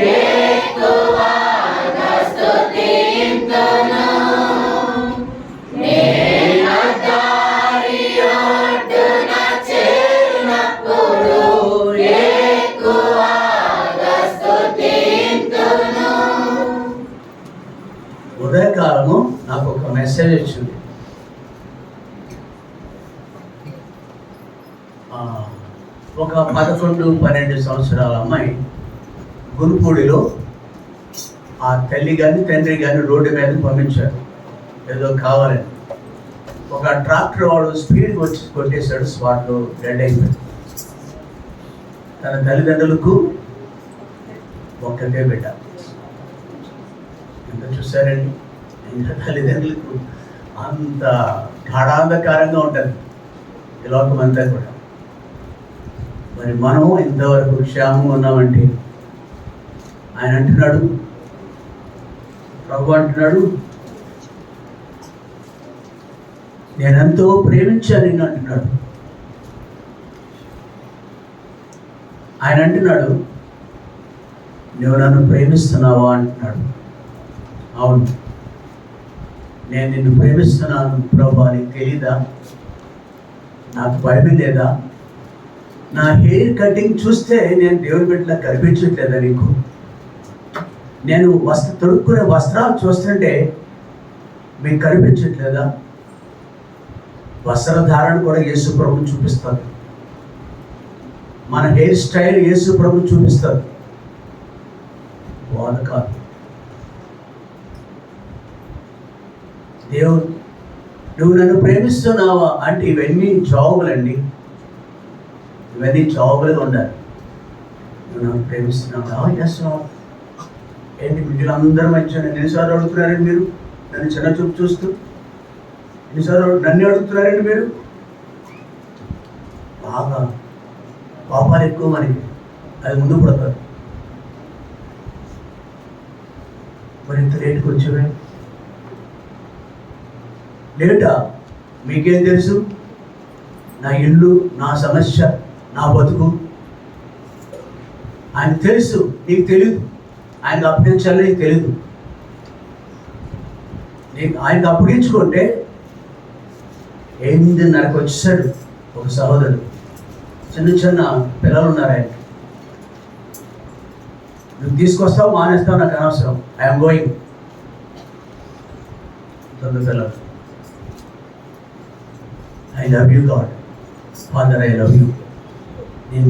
ఎక్కువగా స్తుతింతును. నేను దారి ఒడ్డున చేరినప్పుడు ఎక్కువగా స్తుతింతును. ఉదయకాలము నాకు ఒక మెసేజ్ వచ్చింది. ఒక 11-12 సంవత్సరాల అమ్మాయి గురుపూడిలో ఆ తల్లి కానీ తండ్రి కానీ రోడ్డు మీద పంపించారు ఏదో కావాలని. ఒక ట్రాక్టర్ వాడు స్పీడ్కి వచ్చి కొట్టేశాడు, స్పాట్లో డెడ్ అయిపోయాడు. తన తల్లిదండ్రులకు ఒక్కటే బిడ్డ. ఎంత చూసారండి, ఇంకా తల్లిదండ్రులకు అంత గాఢాంధకారంగా ఉంటుంది ఈ లోకం అంతా కూడా. మరి మనం ఇంతవరకు క్షేమంగా ఉన్నామంటే ఆయన అంటున్నాడు, ప్రభు అంటున్నాడు, నేనెంతో ప్రేమించాను నిన్ను అంటున్నాడు. ఆయన అంటున్నాడు, నువ్వు నన్ను ప్రేమిస్తున్నావా అంటున్నాడు. అవును, నేను నిన్ను ప్రేమిస్తున్నాను ప్రభు, నీకు తెలీదా? నాకు భయం లేదా? నా హెయిర్ కటింగ్ చూస్తే నేను దేవుని బిడ్డలా కనిపించట్లేదా నీకు? నేను తొడుక్కునే వస్త్రాలు చూస్తుంటే మీకు కనిపించట్లేదా? వస్త్రధారణ కూడా యేసు ప్రభుని చూపిస్తారు. మన హెయిర్ స్టైల్ యేసు ప్రభుని చూపిస్తారు. బోధ కాదు. దేవుడు, నువ్వు నన్ను ప్రేమిస్తున్నావా అంటే ఇవన్నీ జవాబులండి. ఇవన్నీ జవాబులుగా ఉండాలి. నువ్వు నన్ను ప్రేమిస్తున్నావా? ఏంటి బిడ్డలందరూ మంచిగా ఎన్నిసార్లు అడుగుతున్నారండి మీరు? నన్ను చిన్న చూపు చూస్తూ ఎన్నిసార్లు నన్ను అడుగుతున్నారండి మీరు? బాగా పాపాలు ఎక్కువ మనకి, అది ముందు పడతారు. మరి ఇంత లేట్కి వచ్చేవే? లేటా? మీకేం తెలుసు? నా ఇల్లు, నా సమస్య, నా బతుకు ఆయనకు తెలుసు, నీకు తెలీదు. ఆయనకు అప్పగించాలి, నీకు తెలీదు. నీకు ఆయనకు అప్పగించుకుంటే 8:30కి వచ్చేసాడు ఒక సహోదరుడు. చిన్న చిన్న పిల్లలు ఉన్నారు ఆయన. నువ్వు తీసుకొస్తావు మానేస్తావు నాకు అనవసరం, ఐఎమ్ గోయింగ్. పిల్లలు, I love you God, father I love you,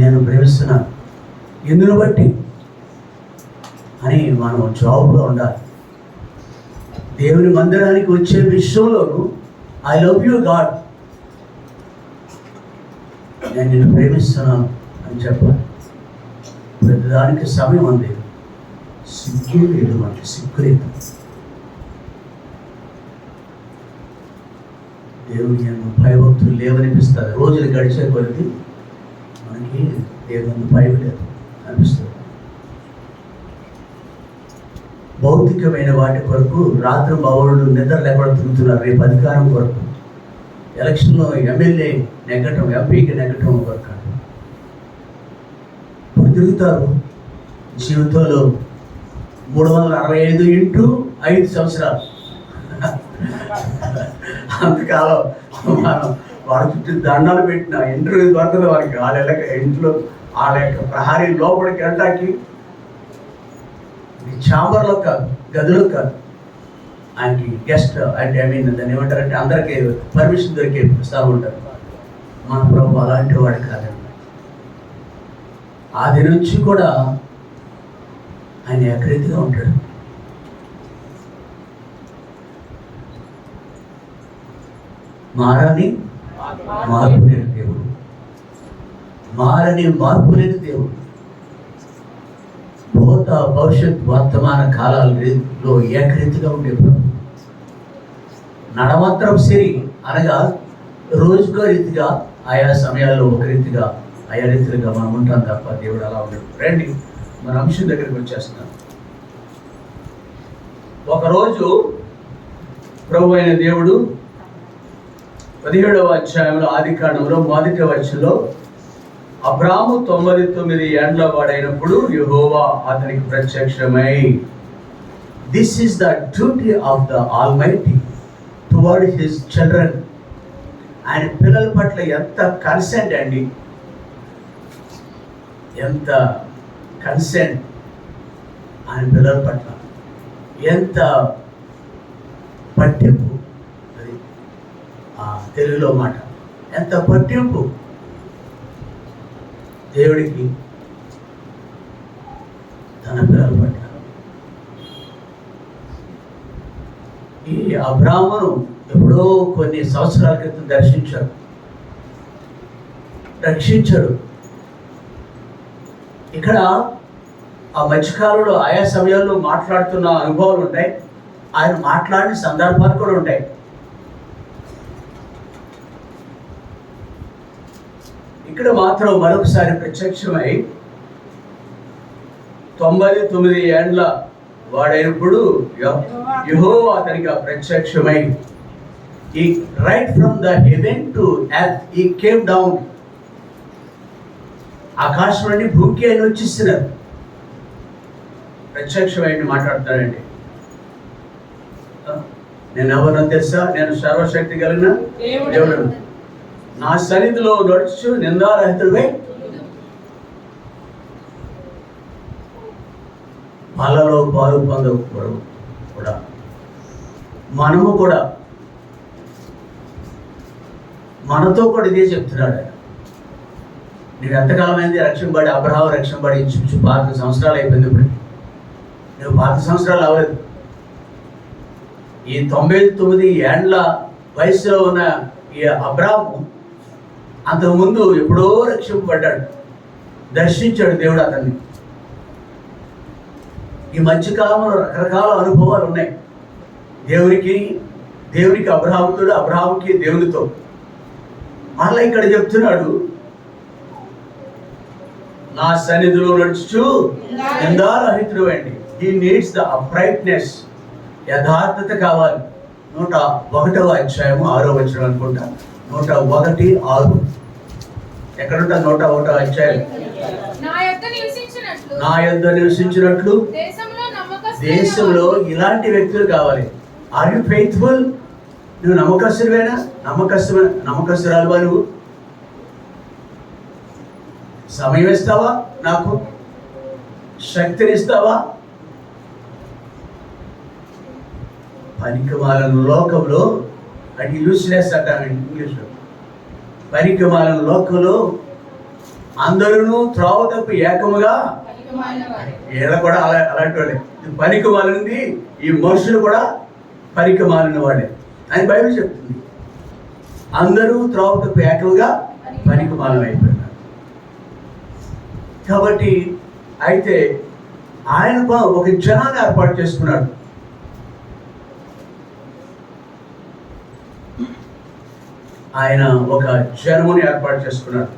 నేను ప్రేమిస్తున్నాను, ఎందును బట్టి అని మనం జాబ్గా ఉండాలి. దేవుని మందిరానికి వచ్చే విషయంలోనూ ఐ లవ్ యూ గాడ్, నేను నిన్ను ప్రేమిస్తున్నాను అని చెప్పాలి. ప్రతిదానికి సమయం ఉంది. సిగ్గు లేదు, మనకి సిగ్గు లేదు. దేవుని భయభక్తులు లేవనిపిస్తుంది. రోజులు గడిచే కొద్ది మనకి దేవుని భయం లేదు అనిపిస్తుంది. భౌతికమైన వాటి కొరకు రాత్రి బావులు నిద్ర లేకుండా తిరుగుతున్నారు. రేపు అధికారం కొరకు, ఎలక్షన్లో ఎమ్మెల్యే నెగ్గటం, ఎంపీకి నెగ్గటం కొరకు ఇప్పుడు తిరుగుతారు. జీవితంలో 365 × 5 సంవత్సరాలు అంతకాలం మనం వాళ్ళ చుట్టూ దండాలు పెట్టిన ఇంటర్వ్యూ దొరకదు వారికి. వాళ్ళ ఇంట్లో వాళ్ళ యొక్క ప్రహారీ లోపలికి వెళ్ళడానికి ఛాంబర్లో కాదు, గదిలో కాదు. ఆయనకి గెస్ట్ అంటే దాన్ని ఏమంటారంటే అందరికీ పర్మిషన్ దొరికే స్థలం ఉంటారు. మన ప్రభు అలాంటి వాడు కాదండి. ఆది నుంచి కూడా ఆయన ఏకరీతిగా ఉంటాడు. మారని మార్పు లేని దేవుడు, మారని మార్పు లేని దేవుడు. భూత భవిష్యత్ వర్తమాన కాలాలలో ఏకరీతిగా ఉండే ప్రభు. నడమాత్రం సిరి అనగా రోజుకో రీతిగా, ఆయా సమయాల్లో ఒక రీతిగా, ఆయా రీతిగా మనం ఉంటాం తప్ప దేవుడు అలా ఉండడు. రండి మన అంశం దగ్గరికి వచ్చేస్తున్నాం. ఒకరోజు ప్రభు అయిన దేవుడు 17వ అధ్యాయంలో ఆదికాండంలో 1వ వచనంలో అబ్రాము 99 ఏండ్ల వాడైనప్పుడు యెహోవా అతనికి ప్రత్యక్షమై, this is the duty of the almighty towards his children. ఆయన పిల్లల పట్ల ఎంత కన్సెంట్ అండి, ఎంత కన్సెంట్ ఆయన పిల్లల పట్ల, ఎంత పట్టింపు, అది తెలుగులో మాట, ఎంత పట్టింపు దేవుడికి తన పిల్లల పట్ల. ఈ అబ్రామును ఎప్పుడో కొన్ని సంవత్సరాల క్రితం రక్షించాడు. ఇక్కడ ఆ మధ్యకాలంలో ఆయా సమయాల్లో మాట్లాడుతున్న అనుభవాలు ఉంటాయి, ఆయన మాట్లాడిన సందర్భాలు కూడా ఉంటాయి. ఇక్కడ మాత్రం మరొకసారి ప్రత్యక్షమై 99 ఏండ్ల వాడైనప్పుడు యెహోవా అతనికి ప్రత్యక్షమై, he right from the heaven to earth he came down. ఆకాశం నుండి భూమికి ఆయన వచ్చేస్తున్నారు. ప్రత్యక్షమైంది మాట్లాడతాడండి. నేను ఎవరో తెలుసా? నేను సర్వశక్తి కలిగిన దేవుడు, నా సన్నిధిలో నడుచు నిందారహితుడివై పాలలో పాలు పొందకూడదు కూడా. మనము కూడా మనతో కూడా ఇదే చెప్తున్నాడు ఆయన. నువ్వు ఎంతకాలమైంది రక్షింపబడి? అబ్రహాము రక్షింపబడి ఇంచుమించు 5 సంవత్సరాలు అయిపోయింది. ఇప్పుడు నువ్వు 5 సంవత్సరాలు అవ్వలేదు. ఈ 99 ఏండ్ల వయసులో ఉన్న ఈ అబ్రాహాము అంతకుముందు ఎప్పుడో రక్షింపబడ్డాడు, దర్శించాడు దేవుడు అతన్ని. ఈ మధ్యకాలంలో రకరకాల అనుభవాలు ఉన్నాయి. దేవునికి అబ్రహాముతో, అబ్రహాముకి దేవునితో. మళ్ళీ ఇక్కడ చెప్తున్నాడు, నా సన్నిధిలో నడుచు నిందారహితుడు అండి. హీ నీడ్స్ ద అప్రైట్నెస్, యథార్థత కావాలి. 101వ అధ్యాయము 6వ వచనం అనుకుంటా. 101:6 ఎక్కడుంటా? 101వ అధ్యాయం. నా యొద్ద నివసించినట్లు దేశంలో ఇలాంటి వ్యక్తులు కావాలి. Are you faithful? నువ్వు నమ్మకస్తుడివేనా? నమ్మకస్తురాలువా? నువ్వు సమయం ఇస్తావా? నాకు శక్తిని ఇస్తావా? పనికిమాలిన లోకంలో, అంటే యూస్లెస్ అంటాను ఇంగ్లీష్లో, పనికిమాలిన లోకంలో అందరూ త్రోవ తప్పి ఏకముగా, వీళ్ళ కూడా అలాంటి వాళ్ళే. పనికిమాలినది ఈ మనుషులు కూడా పనికిమాలిన వాళ్ళే అని బైబిల్ చెప్తుంది. అందరూ త్రోవ తప్పి ఏకముగా పనికిమాలిన అయిపోయినారు. కాబట్టి అయితే ఆయన ఒక జనాన్ని ఏర్పాటు చేసుకున్నాడు. ఆయన ఒక జనముని ఏర్పాటు చేసుకున్నాడు.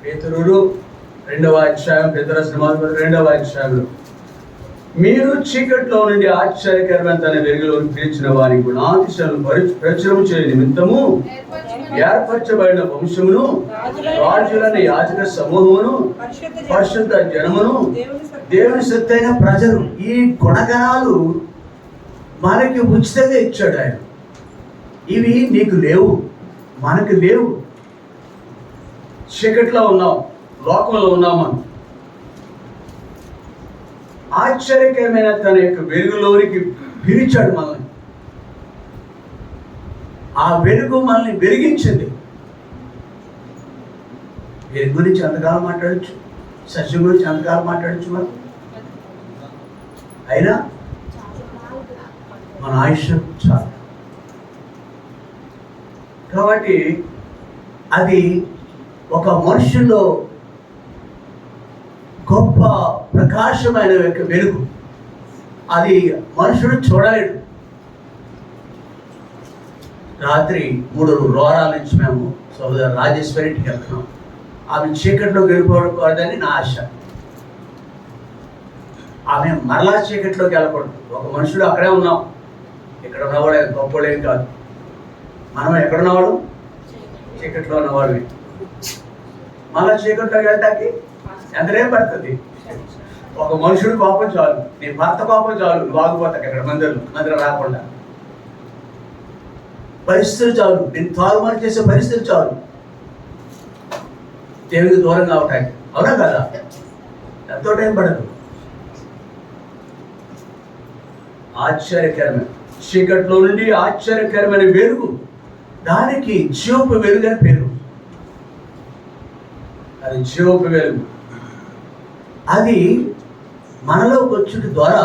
పేతురు 2వ అధ్యాయం, పేతురు 2వ అధ్యాయంలో, మీరు చీకట్లో నుండి ఆశ్చర్యకరమైన తన వెలుగులోకి పిలిచిన వారికి గుణాతిశయాలను ప్రచురం చేయ నిమిత్తము ఏర్పరచబడిన వంశమును, రాజులైన యాజక సమూహమును, పరిశుద్ధ జనమును, దేవుని సొత్తైన ప్రజలు. ఈ గుణగణాలు మనకి ఉచితంగా ఇచ్చాడు ఆయన. ఇవి నీకు లేవు, మనకు లేవు. చీకట్లో ఉన్నాం, లోకంలో ఉన్నాం. మనం ఆశ్చర్యకరమైన తన యొక్క వెలుగులోనికి పిలిచాడు మనల్ని. ఆ వెలుగు మనల్ని వెలిగించింది. వెలుగు గురించి ఎంతకాలం మాట్లాడచ్చు, సత్యం గురించి ఎంతకాలం మాట్లాడచ్చు. మనం అయినా మన ఆయుష్ చాలు. కాబట్టి అది ఒక మనుషుల్లో గొప్ప ప్రకాశమైన వెలుగు. అది మనుషుడు చూడలేడు. రాత్రి 3 వారాల నుంచి మేము సోదరు రాజేశ్వరి ఇంటికి వెళ్తున్నాం. ఆమె చీకట్లోకి వెళ్ళిపోకూడదని నా ఆశ. ఆమె మరలా చీకట్లోకి వెళ్ళకూడదు. ఒక మనుషుడు అక్కడే ఉన్నాం, ఇక్కడ ఉన్నవాడు గొప్పవాడు ఏం కాదు. మనం ఎక్కడున్నవాడు? చీకట్లో ఉన్నవాడు. మళ్ళా చీకట్లోకి వెళ్ళటానికి ఎంతనే పడుతుంది? ఒక మనుషుడు కోపం చాలు, నీ భర్త కోపం చాలు, నువ్వు ఆగిపోతావు. ఇక్కడ మందిరం రాకుండా పరిస్థితులు చాలు, నేను తారుమారు చేసే పరిస్థితులు చాలు దేవుడికి దూరంగా అవటానికి. అవునా కదా? ఎంతో టైం పడదు. ఆశ్చర్యకరమైన చీకట్లో నుండి ఆశ్చర్యకరమైన వెలుగు, దానికి జీవపు వెలుగు అని పేరు. అది జీవపు వెలుగు. అది మనలోకి వచ్చుట ద్వారా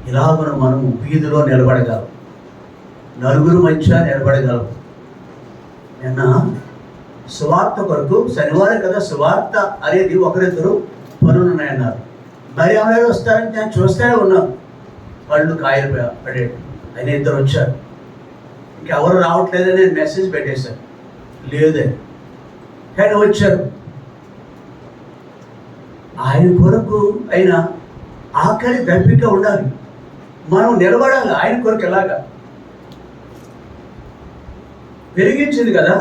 ఇలాగను మనము వీధిలో నిలబడగలం, నలుగురు మధ్య నిలబడగలం. నిన్న సువార్త కొరకు శనివారం కదా, సువార్త అనేది ఒకరిద్దరు పనులు ఉన్నాయన్నారు. మరి ఎవరు వస్తారని నేను చూస్తూనే ఉన్నాను. కళ్ళు కాయలు పడేది. ఆయన ఇద్దరు వచ్చారు. ఇంకెవరు రావట్లేదని నేను మెసేజ్ పెట్టేశాను, లేదని. కానీ వచ్చారు. ఆయన కొరకు అయినా ఆఖరి దప్పిక ఉండాలి, మనం నిలబడాలి ఆయన కొరకు. ఎలాగా వెలిగించింది కదా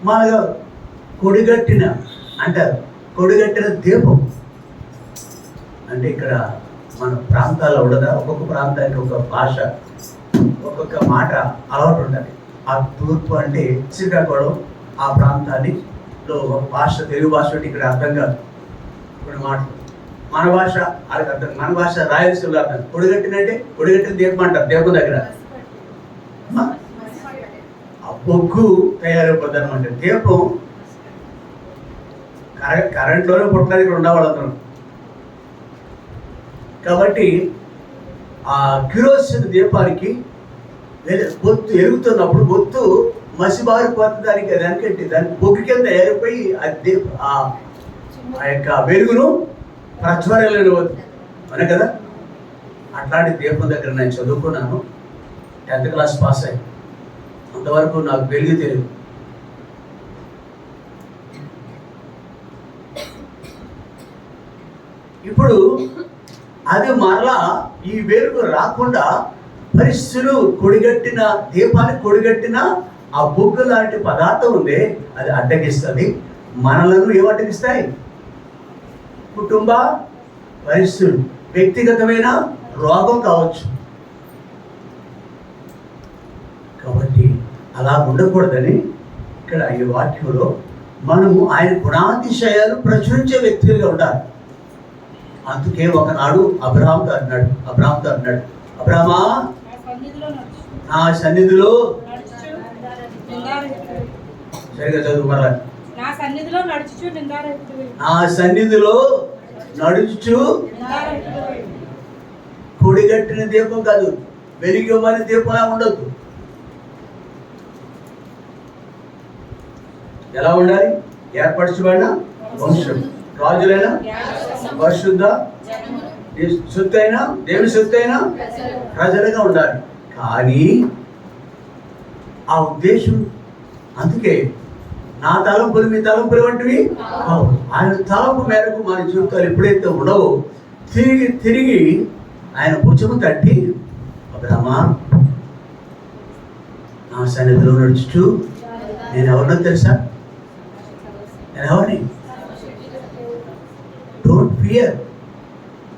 మన కొడిగట్టిన అంటారు, కొడిగట్టిన దీపం అంటే ఇక్కడ మన ప్రాంతాల్లో ఉండదా? ఒక్కొక్క ప్రాంతానికి ఒక భాష, ఒక్కొక్క మాట అలవాటు ఉంటుంది. ఆ తూర్పు అంటే శ్రీకాకుళం, ఆ ప్రాంతాల్లో ఒక భాష, తెలుగు భాష అంటే ఇక్కడ అర్థం కాదు. కొన్ని మాటలు మన భాష వాళ్ళకి అర్థం, మన భాష రాయలసీమలో అర్థం. కొడిగట్టినంటే కొడిగట్టిన దీపం అంటారు. దీపం దగ్గర ఆ బొగ్గు తయారైపోద్ది అనమాట. దీపం కరెంట్లోనే పుట్టినది ఇక్కడ ఉండేవాళ్ళు అందరం. కాబట్టి ఆ కిరోసిన్ దీపానికి బొత్తు ఎరుగుతున్నప్పుడు బొత్తు మసిబారిపోతుంది. దానికంటే దాని బొగ్గు కింద ఏరిపోయి ఆ యొక్క వెలుగును ప్రజ్వరలేదు అనే కదా. అట్లాంటి దీపం దగ్గర నేను చదువుకున్నాను. 10th క్లాస్ పాస్ అయ్యి, అంతవరకు నాకు వెలుగు తెలియదు. ఇప్పుడు అది మరలా ఈ వెలుగు రాకుండా పరిస్థితులు కొడిగట్టిన దీపాన్ని కొడిగట్టిన ఆ బొగ్గు లాంటి పదార్థం ఉంది, అది అడ్డగిస్తుంది. మనలను ఏం అడ్డగిస్తాయి? కుటుంబ పరిస్థితులు, వ్యక్తిగతమైన రోగం కావచ్చు. కాబట్టి అలా ఉండకూడదని ఇక్కడ ఈ వాక్యంలో మనము ఆయన గుణాతిశయాలు ప్రచురించే వ్యక్తులుగా ఉండాలి. అందుకే ఒకనాడు అబ్రహాముతో అన్నాడు, అబ్రహామా నా సన్నిధిలో, సరిగా చదువు మరలా, నా సన్నిధిలో నడుచు. కొడిగట్టిన దీపం కాదు, వెలిగివ్వని దీపంలా ఉండొద్దు. ఎలా ఉండాలి? ఏర్పరచబడిన వంశం, రాజులైన పరిశుద్ధ సొత్తైనా దేవుని సొత్తైనా ప్రజలుగా ఉండాలి. కానీ ఆ ఉద్దేశం, అందుకే నా తలంపులు మీ తలంపులు వంటివి ఆయన తలంపు మేరకు మన జీవితాలు ఎప్పుడైతే ఉండవో తిరిగి ఆయన భుజము తట్టి, అబ్రహమా నా సన్నిధిలో నడుచుచు. నేను ఎవరినో తెలుసా? నేను ఎవరిని? Don't fear.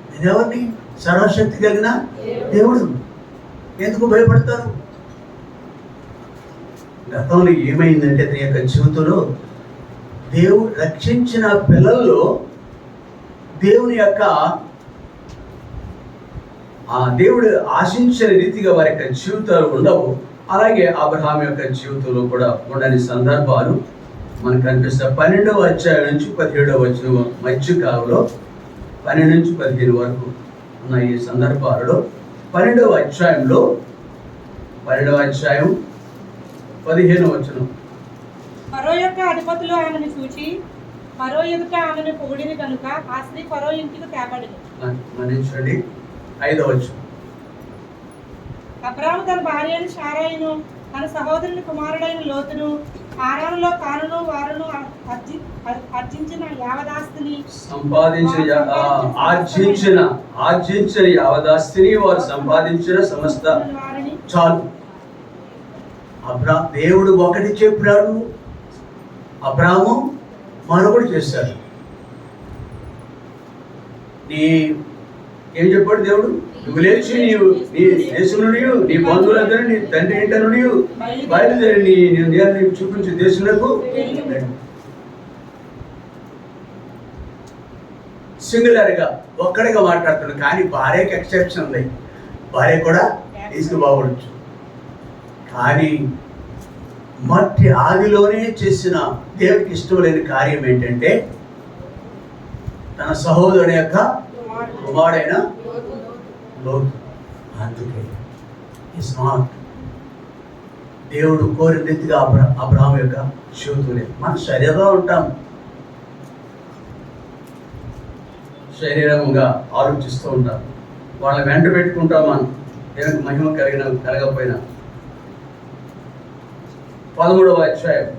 నేను ఎవరిని? సర్వశక్తి కలిగిన దేవుడు. ఎందుకు భయపడతారు? గతంలో ఏమైందంటే అతని యొక్క జీవితంలో దేవుడు రక్షించిన పిల్లల్లో దేవుని యొక్క దేవుడు ఆశించిన రీతిగా వారి యొక్క జీవితాలు ఉండవు. అలాగే అబ్రహాం యొక్క జీవితంలో కూడా ఉండని సందర్భాలు మనకు కనిపిస్తాయి. 12వ అధ్యాయం నుంచి 17వ అధ్యాయం మధ్య కాలంలో 12 నుంచి 15 వరకు ఉన్న ఈ సందర్భాలలో 12వ అధ్యాయం 15వ వచనం, ఫరో యొక్క అధిపతులు ఆమెను చూచి ఫరో ఎదుట ఆమెను పొగిడిన కనుక ఆ స్త్రీ ఫరో ఇంటికి తేబడింది. మన్నించండి. 5వ వచనం, అబ్రాము తన భార్య అయిన శారాయిను, తన సహోదరుని కుమారుడైన లోతును, ఆరానులో కానును వారును ఆర్జించిన యావదాస్తిని ఆర్జించిన యావదాస్తిని వారు సంపాదించిన సమస్త వారిని చాలు. దేవుడు ఒకటి చెప్పినాడు, అబ్రాము మరొకటి చేశాడు. ఏం చెప్పాడు దేవుడు? నువ్వు లేచి నీ దేశంలో నీ బంధువులందరూ నీ తండ్రి ఇంటను బయలుదేరి నేను చూపించే దేశంలో సింగులర్ గా ఒక్కడిగా మాట్లాడుతున్నాడు. కానీ భార్యకి ఎక్సెప్షన్ ఉంది, భార్య కూడా తీసుకుపోవచ్చు. కానీ మట్టి ఆదిలోనే చేసిన దేవుడికి ఇష్టం లేని కార్యం ఏంటంటే తన సహోదరుని యొక్క కుమారుడైన లోతు. అందుకే ఇట్స్ నాట్ దేవుడు కోరిన రీతిగా అబ్రాహాం యొక్క జీవితం లేదు. మనం శరీరంగా ఉంటాం, శరీరంగా ఆలోచిస్తూ ఉంటాం, వాళ్ళ వెంట పెట్టుకుంటాం. మనం దేవునికి మహిమ కలగకపోయినా 13వ అధ్యాయం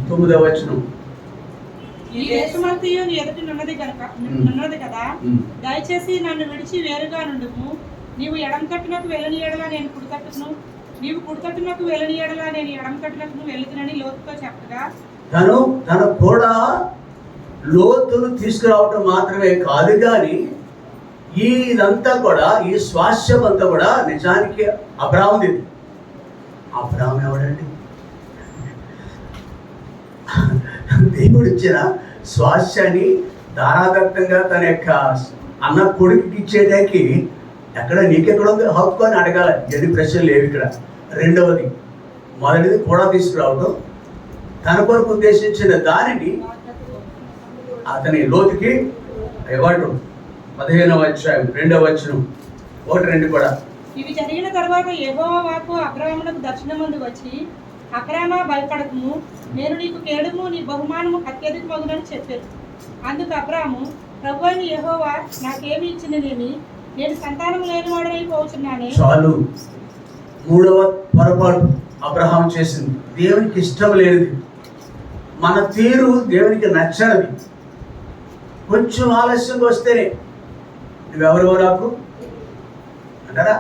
9వ వచనం. ఈ దేశమంతయు నీ ఎదుట నున్నది కదా, దయచేసి నన్ను విడిచి వేరుగా నుండుము. నీవు ఎడం తట్టునకు వెళ్ళని ఎడలా నేను కుడి తట్టును, నీవు కుడి తట్టునకు వెళ్ళని ఎడలా నేను ఎడం తట్టునకు వెళుతునని లోతుతో చెప్పగా, తన కూడా లోతును తీసుకురావటం మాత్రమే కాదు, కానీ ఇదంతా కూడా ఈ స్వాస్థ్యం అంతా కూడా నిజానికి అబ్రాహాముది. అబ్రాహాం ఎవడండి? దేవుడు ఇచ్చిన స్వాస్థ్యాన్ని ధారాదత్తంగా తన యొక్క అన్న కొడుకుకి ఇచ్చేటానికి ఎక్కడ నీకెక్కడ హక్కు అని అడగాలి. ఎన్ని ప్రశ్నలు లేవు ఇక్కడ. రెండవది, మొదటిది కూడా తీసుకురావటం, తన కొరకు ఉద్దేశించిన దానిని అతని లోతుకి ఇవ్వటం. 15వ అధ్యాయం 2వ వచనం 1-2 కూడా. ఇవి జరిగిన తర్వాత యెహోవా వాక్కు అబ్రాహామునకు దర్శనమందు వచ్చి, అబ్రామా భయపడకుము, నేను నీకు కేడుము నీ బహుమానము అత్యధికమగునని చెప్పాను. అందుకు అబ్రాము, ప్రభువైన యెహోవా నాకేమి ఇచ్చిననేమి, నేను సంతానం లేనివాడనైపోతున్నానే. చాలు. 3వ పొరపాటు అబ్రహాం చేసింది. దేవునికి ఇష్టం లేనిది, మన తీరు దేవునికి నచ్చనిది. కొంచెం ఆలస్యంగా వస్తేనే నువ్వెవరో నాకు అంటారా?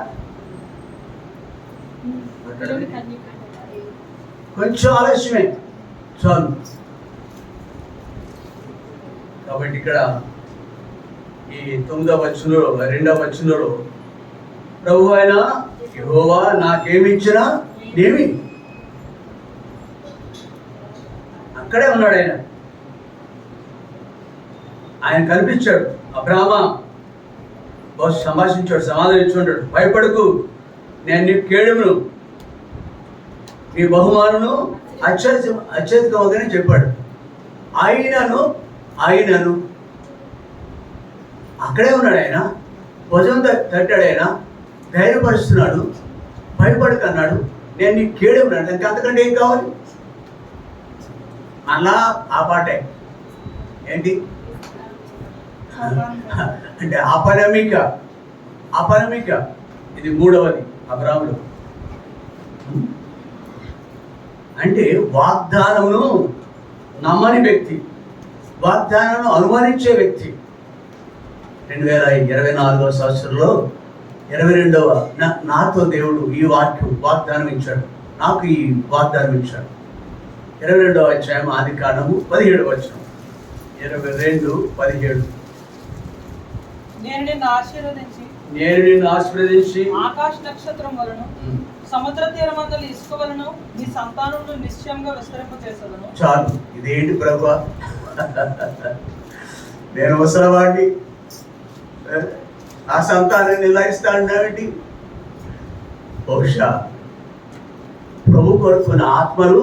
కొంచెం ఆలస్యమే చాలు. కాబట్టి ఇక్కడ ఈ 9వ వచనంలో 2వ వచనంలో ప్రభు అయిన యెహోవా నాకేమి ఇచ్చినా నేమి, అక్కడే ఉన్నాడు ఆయన. ఆయన కనిపించాడు. అబ్రామా బహు సంభాషించాడు, సమాధానం ఇచ్చుకుంటాడు. భయపడకు, నేను నీ కేడుమును నీ బహుమానును అత్యధికమని చెప్పాడు. ఆయనను అక్కడే ఉన్నాడు. ఆయన భుజం తట్టాడు, ఆయన ధైర్యపరుస్తున్నాడు. భయపడకన్నాడు, నేను నీ కేడుమున్నాడు. ఇంకా అంతకంటే ఏం కావాలి? అలా ఆ పాటే ఏంటి అంటే అపనమిక. ఇది 3వది అబ్రాహాములో. అంటే వాగ్దానమును నమ్మని వ్యక్తి, వాగ్దానాన్ని అనుమానించే వ్యక్తి. 2024వ సంవత్సరంలో 22వ నాతో దేవుడు ఈ వాగ్దానం ఇచ్చాడు, నాకు ఈ వాగ్దానం ఇచ్చాడు. 22వ అధ్యాయం ఆదికాండము 17వ వచనం. 22:17. నేను నిన్ను ఆశీర్వదించి ఆకాశ నక్షత్రం వలన సముద్ర తీరమందల ఇసుక వలన నీ సంతానమును నిశ్చయంగా విస్తరింపచేసేదను. చాలు. ఇదేంటి ప్రభువా, నేను అవసరవాడిని, ఆ సంతానాన్ని ఇలా ఇస్తానండి? బహుశా ప్రభు కొరకు ఆత్మలు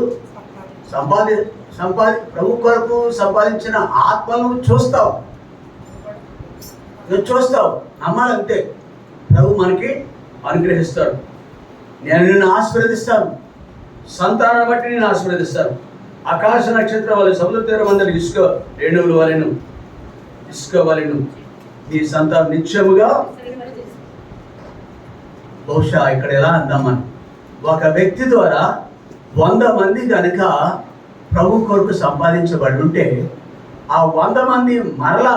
ప్రభు కొరకు సంపాదించిన ఆత్మలను చూస్తావు, నమ్మాలంతే. ప్రభు మనకి అనుగ్రహిస్తాడు. నేను నిన్ను ఆశీర్వదిస్తాను, సంతానాన్ని బట్టి నేను ఆశీర్వదిస్తాను. ఆకాశ నక్షత్రం వల్ల సముద్ర తీరం అందరి ఇసుక రేణువుల వలెను నీ సంతానం నిత్యముగా. బహుశా ఇక్కడ ఎలా అందామని, ఒక వ్యక్తి ద్వారా 100 మంది కనుక ప్రభు కొరకు సంపాదించబడి ఉంటే ఆ 100 మంది మరలా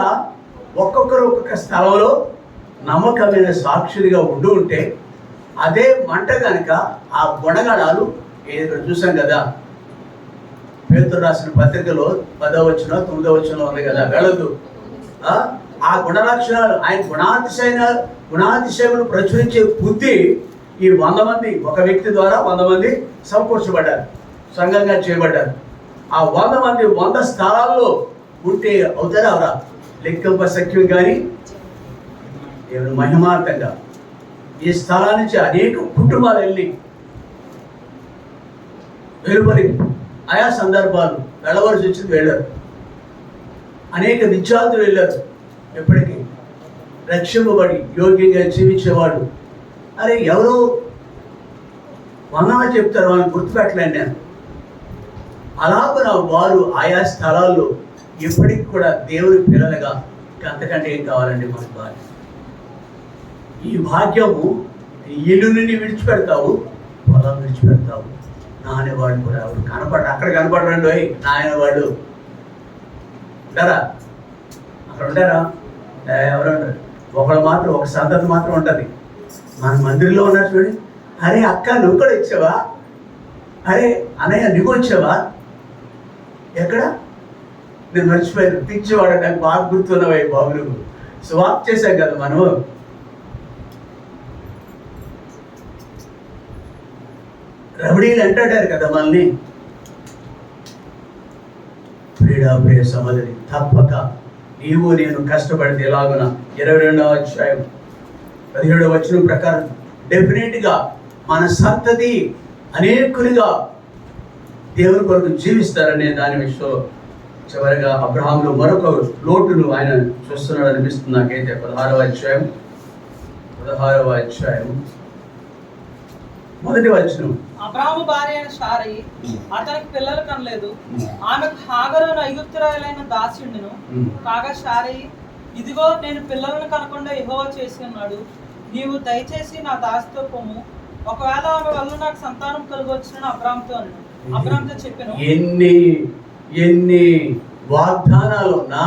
ఒక్కొక్కరు ఒక్కొక్క స్థలంలో నమ్మకమైన సాక్షులుగా ఉంటే అదే మంట కనుక ఆ గుణగణాలు ఇక్కడ చూసాం కదా, పేతురు రాసిన పత్రికలో 10వ వచనం 9వ వచనం ఉంది కదా, వెళ్ళదు. ఆ గుణలక్షణాలు ఆయన గుణాతిశయములు ప్రచురించే బుద్ధి ఈ 100 మంది, ఒక వ్యక్తి ద్వారా 100 మంది సమకూర్చబడ్డారు, సంఘంగా చేయబడ్డారు. ఆ 100 మంది 100 స్థలాల్లో ఉంటే అవుతారా అవరా లెక్కింప సఖ్యం కానీ దేవుని మహిమార్థంగా ఈ స్థలాల నుంచి అనేక కుటుంబాలు వెలువరి ఆయా సందర్భాలు వెళ్ళవలసి వచ్చింది, వెళ్ళారు. అనేక విద్యార్థులు వెళ్ళారు. ఎప్పటికీ రక్షింపబడి యోగ్యంగా జీవించేవాడు. అరే ఎవరో వందన చెప్తారు, వాళ్ళని గుర్తుపెట్టలేను నేను. అలాగ వారు ఆయా స్థలాల్లో ఇప్పటికి కూడా దేవుని పిల్లలుగా అంతకంటే ఏం కావాలండి మనకు భాగ్యం. ఈ భాగ్యము ఇల్లు నుండి విడిచిపెడతావు, పొలం విడిచిపెడతావు. నానేవాడు కూడా ఎవరు కనపడ అక్కడ కనపడరండి, నాయన వాళ్ళు ఉంటారా? అక్కడ ఉంటారా? ఎవరు ఉంటారు? ఒకళ్ళు మాత్రం, ఒక సంతతి మాత్రం ఉంటుంది. మన మందిరంలో ఉన్నారు చూడండి. అరే అక్క నువ్వు కూడా వచ్చావా? అరే అన్నయ్య నువ్వు వచ్చావా? ఎక్కడ? నేను మర్చిపోయాను, పిచ్చివాడు. నాకు బాగా గుర్తున్నావా బాబు, నువ్వు స్వాప్ చేశాం కదా మనం. రమణీయులు అంటాడారు కదా మనల్ని. ప్రియ సమాధి తప్పక నీవు నేను కష్టపడితే ఎలాగున 22వ అధ్యాయం 17వ వచనం ప్రకారం డెఫినెట్గా మన సంతతి అనేకులుగా దేవుని కొరకు జీవిస్తారనే దాని విషయంలో చివరిగా అబ్రహాంలో మరొక లోటును ఆయన చూస్తున్నాడు అనిపిస్తుంది నాకైతే. 16వ అధ్యాయం 1వ వచనం. అబ్రాహాము భార్య అయిన శారయి అతనికి పిల్లలు కనలేదు. ఆమెకు హాగరు ఐగుప్తురాలైన దాస్యుండును. కాగా శారయి, ఇదిగో నేను పిల్లలను కనకుండా యెహోవా చేసి ఉన్నాడు. నీవు దయచేసి నా దాసితో పొమ్ము, ఒకవేళ ఆమె వల్ల నాకు సంతానం కలుగొచ్చిన అబ్రాహాముతో అన్నాడు. అబ్రాహాముతో చెప్పాను, ఎన్ని వాగ్దానాలున్నా,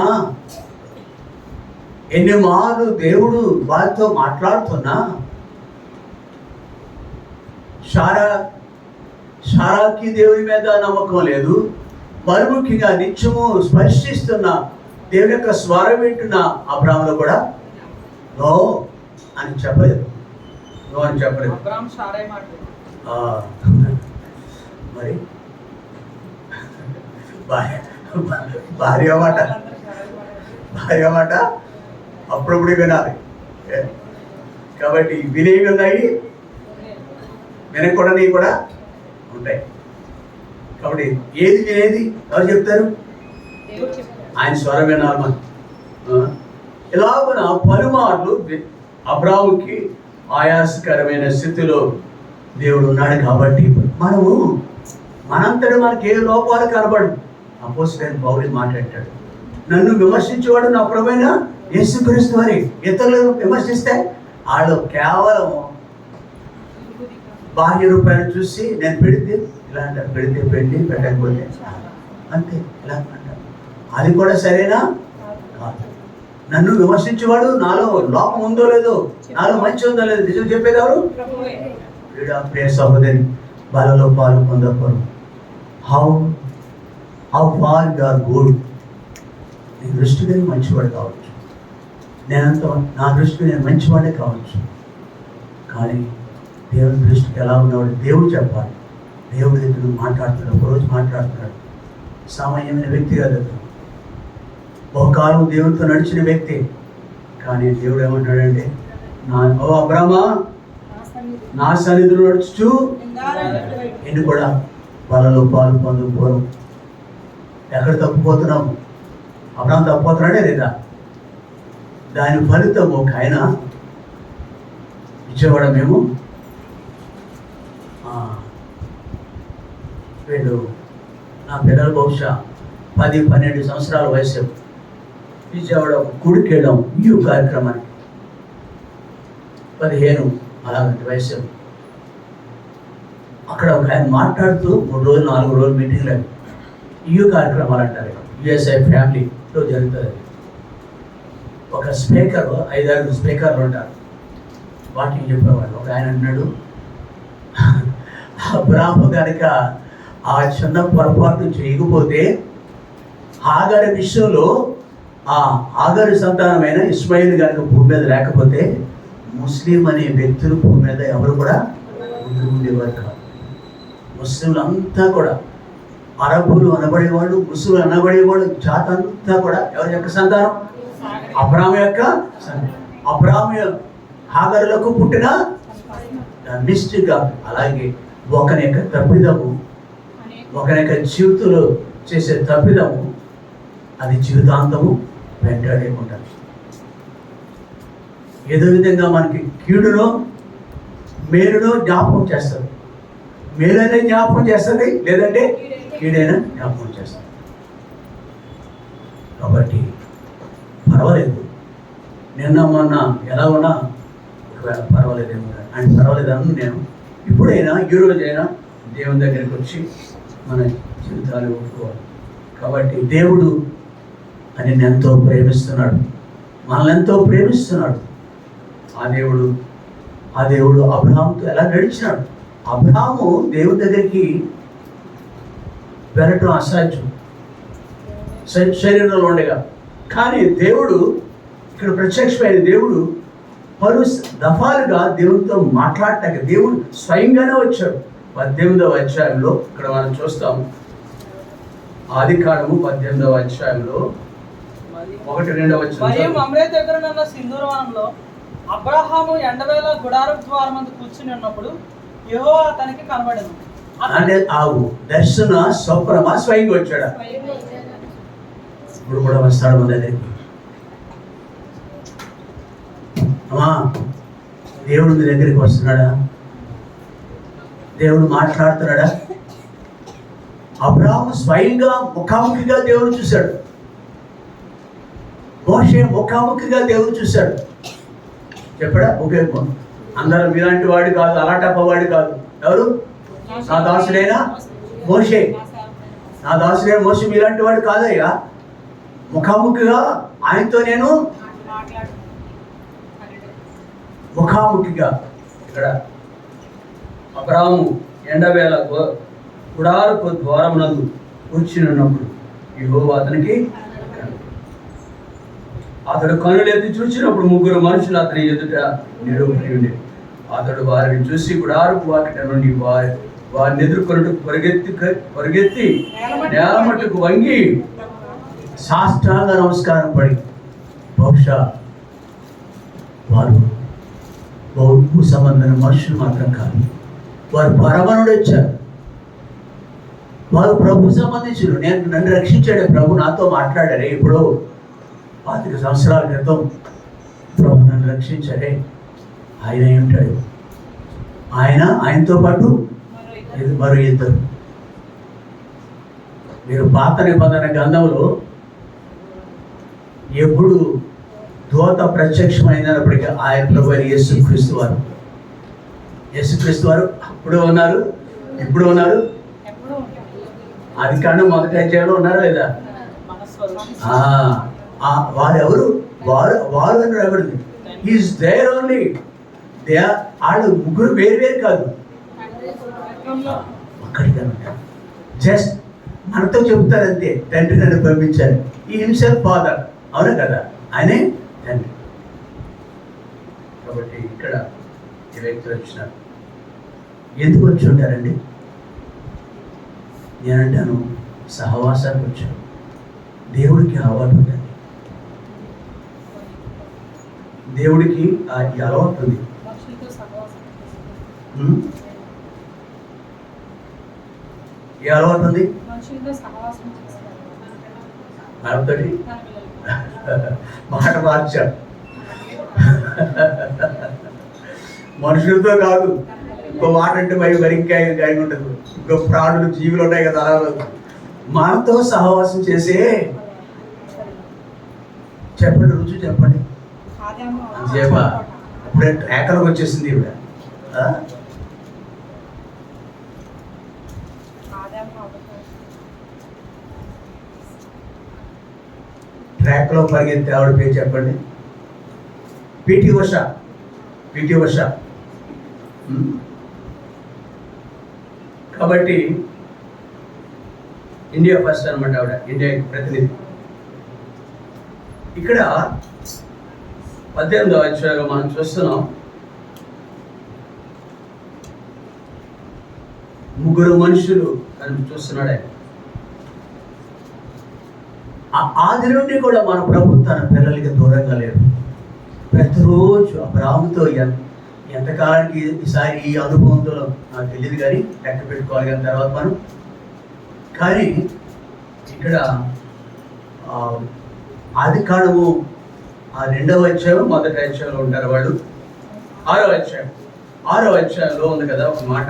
ఎన్ని మార్లు దేవుడు వారితో మాట్లాడుతున్నా, శారాకి దేవుని మీద నమ్మకం లేదు. మరుముఖ్యంగా నిత్యము స్పర్శిస్తున్న దేవుని యొక్క స్వరం వింటున్న అబ్రాహాములో కూడా నో అని చెప్పలేదు. మరి భార్య మాట అప్పుడప్పుడు వినాలి. కాబట్టి వినేవి ఉన్నాయి, వినకూడని కూడా ఉంటాయి. కాబట్టి ఏది వినేది ఎవరు చెప్తారు? ఆయన స్వరం వినాలి మనం. ఇలాగున పలుమార్లు అబ్రాహాముకి ఆయాసకరమైన స్థితిలో దేవుడు ఉన్నాడు. కాబట్టి మనంతటి మనకి ఏ లోపాలు కనబడు. అపోస్తలుడైన పౌలు మాట్లాడాడు, నన్ను విమర్శించేవాడు నా ప్రభువైన యేసుక్రీస్తు వారి. ఇతరులు విమర్శిస్తే వాళ్ళు కేవలం బాహ్య రూపాయలు చూసి నేను పెడితే ఇలా అంటారు, పెడితే పెళ్ళి పెట్టకపోతే అంతే ఇలా అంటారు. అది కూడా సరేనా కాదు. నన్ను విమర్శించేవాడు నాలో లోపం ఉందో లేదో, నాలో మంచి ఉందో లేదో నిజం చెప్పేదారు. ప్రియ సహోదరి, బలలో పాలు పొందకూడదు. How far you are good. నీ దృష్టికి నేను మంచివాడు కావచ్చు, నా దృష్టికి నేను మంచివాడే కావచ్చు, కానీ దేవుని దృష్టికి ఎలా ఉన్నవాడు దేవుడు చెప్పాలి. దేవుడి దగ్గర మాట్లాడుతున్నాడు, ఒకరోజు మాట్లాడుతున్నాడు. సామాన్యమైన వ్యక్తి కాదు, బహుకాలం దేవుడితో నడిచిన వ్యక్తి. కానీ దేవుడు ఏమంటాడంటే, ఓ అబ్రామా, నా సన్నిధిలో నడుచు ఎన్ని కూడా వాళ్ళలో పాలు పొందుకోరు. ఎక్కడ తప్పిపోతున్నాము? అబ్రాహం తప్పిపోతున్నాడే లేదా? దాని ఫలితం ఒక ఆయన ఇచ్చేవాడ. మేము వీళ్ళు నా పిల్లలు బహుశా 10-12 సంవత్సరాల వయసు విజయవాడ గుడికి వెళ్ళాం ఈ కార్యక్రమానికి. 15 అలాంటి వయసు. అక్కడ ఒక ఆయన మాట్లాడుతూ 3 రోజులు 4 రోజులు మీటింగ్లు అవి EU కార్యక్రమాలు అంటారు, USA ఫ్యామిలీలో జరుగుతుంది. ఒక స్పీకర్ 5-6 స్పీకర్లు ఉంటారు, వాటిని చెప్పేవాళ్ళు. ఒక ఆయన అన్నాడు, అబ్రాహాము కనుక ఆ చిన్న పొరపాటు చేయకపోతే హాగరు విషయంలో ఆ హాగరు సంతానమైన ఇస్మాయిల్ కనుక భూమి మీద లేకపోతే ముస్లిం అనే వ్యక్తులు భూమి మీద ఎవరు కూడా ఉండేవారు కాదు. ముస్లింలు అంతా కూడా, అరబులు అనబడేవాళ్ళు, ముస్లింలు అనబడేవాళ్ళు, జాతి అంతా కూడా ఎవరి యొక్క సంతానం? అబ్రాహాము యొక్క సంతానం. అబ్రాహాము హాగరులకు పుట్టిన నిశ్చిగా. అలాగే ఒకరి యొక్క తప్పిదము, ఒకరి యొక్క జీవితంలో చేసే తప్పిదము అది జీవితాంతము వెంటాడే ఉంటుంది. ఏదో విధంగా మనకి కీడునో మేలునో జ్ఞాపకం చేస్తుంది. మేలైనా జ్ఞాపకం చేస్తుంది, లేదంటే కీడైనా జ్ఞాపకం చేస్తుంది. కాబట్టి పర్వాలేదు, నిన్న మొన్న ఎలా ఉన్నా ఒకవేళ పర్వాలేదేమో అని పర్వాలేదని నేను ఇప్పుడైనా ఈ రోజైనా దేవుని దగ్గరికి వచ్చి మన జీవితాలు ఒప్పుకోవాలి. కాబట్టి దేవుడు అని ఎంతో ప్రేమిస్తున్నాడు, మనల్ని ఎంతో ప్రేమిస్తున్నాడు. ఆ దేవుడు అబ్రహాముతో ఎలా నడిచినాడు. అబ్రహాము దేవుని దగ్గరికి వెళ్ళటం అసాధ్యం శరీరంలో ఉండగా, కానీ దేవుడు ఇక్కడ ప్రత్యక్షమైన దేవుడు పలు దఫాలుగా దేవునితో మాట్లాడటానికి దేవుడు స్వయంగానే వచ్చాడు. 18వ అధ్యాయంలో ఇక్కడ మనం చూస్తాము. ఆదికాండము 18వ అధ్యాయంలో 1-2 వచనం. మరియు మమ్రే దగ్గర ఉన్న సింధూరవనంలో అబ్రహాము ఎండవేళ గుడారపు ద్వారం ముందు కూర్చుని ఉన్నప్పుడు యెహోవా అతనికి కనబడెను. అంటే ఆవు దర్శన స్వప్నమా స్వయంగా వచ్చాడా? ఇప్పుడు కూడా వస్తాడు మన దగ్గరికి. అమ్మా, దేవుడు మీ దగ్గరికి వస్తున్నాడా? దేవుడు మాట్లాడుతున్నాడా? అబ్రహాము స్వయంగా ముఖాముఖిగా దేవుడు చూశాడు. మోషే ముఖాముఖిగా దేవుడు చూశాడు. చెప్పడా? ఒకే అందరూ మీలాంటి వాడు కాదు, అలాంటి కాదు. ఎవరు? నా దాసుడైనా మోషే. నా దాసుడైన మోషే మీలాంటి వాడు కాదయ్యా. ముఖాముఖిగా ఆయనతో నేను ముఖాముఖిగా. ఇక్కడ అబ్రాహాము ఎండవేళ గుడారపు ద్వారమునందు కూర్చుని ఉన్నప్పుడు యెహోవా అతనికి అతడు కనులెత్తి చూసినప్పుడు 3 మనుషులు అతని ఎదుట నిలబడి ఉండి అతడు వారిని చూసి గుడారపు వాకిట నుండి వారిని ఎదుర్కొన్నట్టు పరిగెత్తి నేల మట్టుకు వంగి సాష్టాంగ నమస్కారం పడి, బహుశా వారు బహు సంబంధమైన మనుషులు మాత్రం కాదు, వారు పరమ నుండి వచ్చారు. వారు ప్రభు సంబంధించిన. నన్ను రక్షించాడే ప్రభు, నాతో మాట్లాడారే ఇప్పుడు 25 సంవత్సరాల క్రితం ప్రభు నన్ను రక్షించాడే. ఆయన ఏమిటాడు? ఆయనతో పాటు మరో 2. మీరు పాత నిబంధన గ్రంథంలో ఎప్పుడు దూత ప్రత్యక్షమైనప్పటికీ ఆయన ప్రభు యేసుక్రీస్తు వారు అప్పుడు ఉన్నారు, ఇప్పుడు ఉన్నారు. ఆదికాండం 1వ అధ్యాయంలో ఉన్నారా లేదా? వారు ఎవరు? వారు అని రాబడింది. Is there only. వాళ్ళు 3 వేరు కాదు, అక్కడికి జస్ట్ మనతో చెబుతారంతే. తండ్రి నన్ను పంపించారు. ఈ హిమ్సెల్ఫ్ ఫాదర్. అవునా కదా? ఆయనే తండ్రి. కాబట్టి ఇక్కడ ఈ వ్యక్తులు వచ్చినారు. ఎందుకు వచ్చి ఉంటారండి? నేనంటాను సహవాసానికి వచ్చాను. దేవుడికి అలవాటు ఉంటుంది. దేవుడికి ఈ అలవాటు ఉంది. ఏ అలవాటు ఉంది? నాతోటి మాట మార్చాడు. మనుషులతో కాదు. ఇంకో మాట అంటే మరి ఇంకా ఉంటుంది. ఇంకో ప్రాణులు, జీవులు ఉన్నాయి కదా, అలా మనతో సహవాసం చేసే. చెప్పండి, రుచి చెప్పండి. చెప్పా ఇప్పుడే ఏకలకు వచ్చేసింది. ఇవిడ ట్రాక్లో పరిగెత్తే ఆవిడ పేరు చెప్పండి. పిటి ఉష. కాబట్టి ఇండియా ఫస్ట్ అనమాట ఆవిడ, ఇండియాకి ప్రతినిధి. ఇక్కడ 18వ అధ్యాయంలో మనం చూస్తున్నాం, ముగ్గురు మనుషులు అని చూస్తున్నాడు ఆయన. ఆది నుండి కూడా మన ప్రభు తన పిల్లలకి దూరంగా లేరు. ప్రతిరోజు అబ్రాహాముతో ఎంతకాలానికి ఈసారి ఈ అనుభవంతో నాకు తెలియదు, కానీ లెక్క పెట్టుకోవాలి కానీ తర్వాత మనం. కానీ ఇక్కడ ఆది కాండము 2వ అధ్యాయం 1వ అధ్యాయంలో ఉంటారు వాళ్ళు. 6వ అధ్యాయంలో ఉంది కదా ఒక మాట,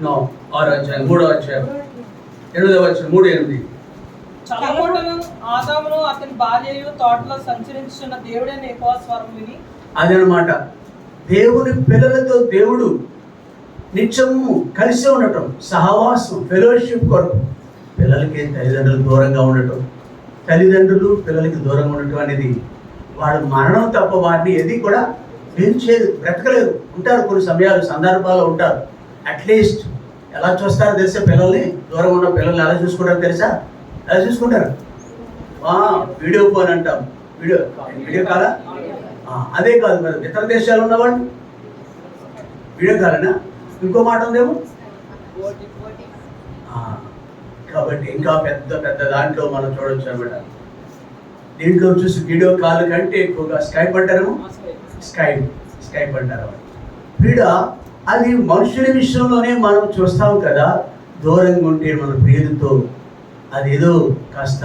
నో 6వ అధ్యాయం 3వ అధ్యాయం 8వ అధ్యాయం 3:8. చల్లబొట్టను ఆదామును అతని భార్యయు తోటలో సంచరించున్న దేవుడైన యెహోవా స్వరం విని. అదనమాట, దేవుని పిల్లలతో దేవుడు నిత్యము కలిసి ఉండటం, సహవాసం, ఫెలోషిప్ కొరకు. పిల్లలకి తల్లిదండ్రులు దూరంగా ఉండటం, తల్లిదండ్రులు పిల్లలకి దూరంగా ఉండటం అనేది వాడు మరణం తప్ప వాడిని ఏది కూడా ఏం చేయదు, బ్రతకలేదు. ఉంటారు కొన్ని సమయాలు సందర్భాల్లో ఉంటారు. అట్లీస్ట్ ఎలా చూస్తారో తెలిసే పిల్లల్ని, దూరంగా ఉన్న పిల్లల్ని ఎలా చూసుకుంటారో తెలుసా? ఎలా చూసుకుంటారు? వీడియో ఫోన్ అంటాం, వీడియో కాలా? అదే కాదు, మరి ఇతర దేశాలు ఉన్నవాళ్ళు వీడియో కాలేనా? ఇంకో మాట ఉందేమో. కాబట్టి ఇంకా పెద్ద పెద్ద దాంట్లో మనం చూడొచ్చు అనమాట. దీంట్లో చూసి వీడియో కాల్ కంటే ఎక్కువగా స్కైప్ అంటారేమో, స్కైప్ అంటారు. వీడియో అది మనుషుల విషయంలోనే మనం చూస్తాం కదా, దూరంగా ఉంటే మన ప్రియులతో అదేదో కాస్త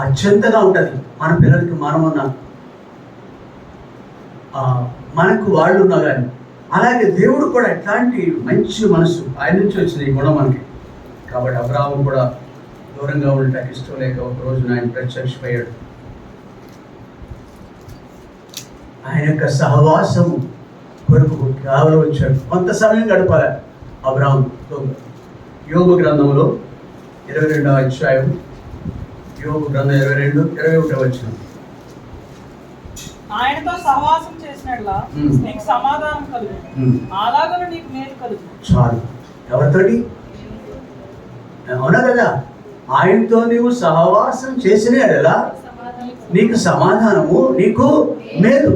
అత్యంతగా ఉంటుంది. మన పిల్లలకి మనమున్నా, మనకు వాళ్ళు ఉన్నా కానీ. అలాగే దేవుడు కూడా ఎట్లాంటి మంచి మనసు ఆయన నుంచి వచ్చింది ఈ గుణం మనకి. కాబట్టి అబ్రాహాము కూడా దూరంగా ఉండటానికి ఇష్టం లేక ఒక రోజున ఆయన ప్రత్యక్షమయ్యాడు. ఆయన యొక్క సహవాసము కొరకు కేవలం వచ్చాడు, కొంత సమయం గడపాలి అబ్రాహాముతో. యోబు గ్రంథంలో 22వ అధ్యాయం, యోబు గ్రంథం 22-21 వచనం. ఆయనతో సహవాసం చేసినట్లా నీకు సమాధానం కలుగు, అలాగను నీకు మేలు కలుగు. చాలు. ఎవరితోటి? అవునా కదా, ఆయనతో నీవు సహవాసం చేసిన ఎలా నీకు సమాధానము, నీకు మేలు.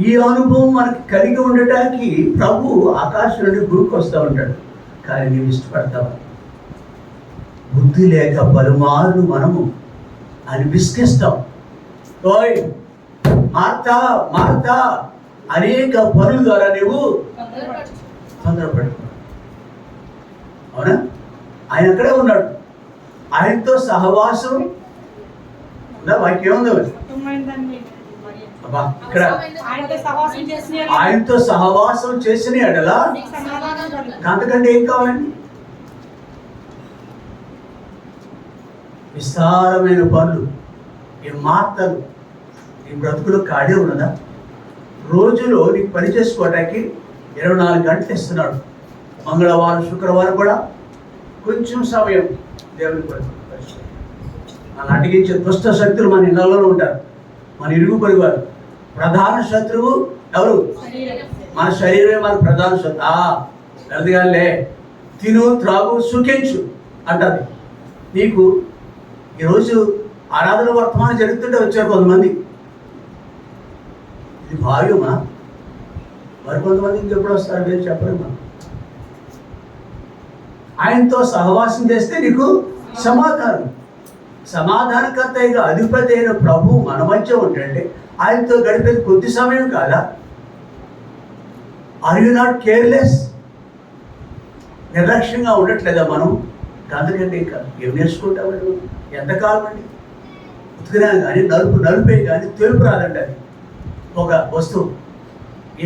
ఈ అనుభవం మనకి కలిగి ఉండటానికి ప్రభు ఆకాశం నుండి భూమికి వస్తూ ఉంటాడు. కానీ నీవు ఇష్టపడతావా? బుద్ధి లేక పలుమార్లు మనము అని విసిగిస్తాం. ఓయ్ మార్తా అనేక పనుల ద్వారా నీవు తొందరపడుతున్నావు. అవునా? ఆయన అక్కడే ఉన్నాడు. ఆయనతో సహవాసం ఉందా? వాక్యం ఉందా? ఇక్కడ ఆయనతో సహవాసం చేసిన ఎడలా అంతకంటే ఏం కావాలండి? విస్తారమైన పనులు, ఈ మార్తలు ఈ బ్రతుకులు ఖాళీ ఉన్నదా? రోజులో నీకు పని చేసుకోవటానికి 24 గంటలు ఇస్తున్నాడు. మంగళవారం శుక్రవారం కూడా కొంచెం సమయం దేవుని కొరకు అలా అడిగించే దుష్ట శక్తులు మన ఇళ్లలో ఉంటారు. మన ఇరుగు పొరుగు వారు. ప్రధాన శత్రువు ఎవరు? మన శరీరమే మన ప్రధాన శత్రువు. అదిగానే తిను త్రాగు సుఖించు అంటది. నీకు ఈరోజు ఆరాధన వర్తమానం జరుగుతుంటే వచ్చారు కొంతమంది. ఇది భావ్యమా? మరి కొంతమంది ఇంకెప్పుడు వస్తారు మీరు చెప్పలేమా? ఆయనతో సహవాసం చేస్తే నీకు సమాధానకర్తగా అధిపతి అయిన ప్రభు మన మధ్య ఉంటే ఆయనతో గడిపేది కొద్ది సమయం కాదా? Are you not careless? నిర్లక్ష్యంగా ఉండట్లేదా మనం? అందుకంటే ఇంకా ఏం నేర్చుకుంటామండి? ఎంతకాలం అండి ఉతికినా కానీ నలుపే కానీ తెలుపు రాదండి. అది ఒక వస్తువు.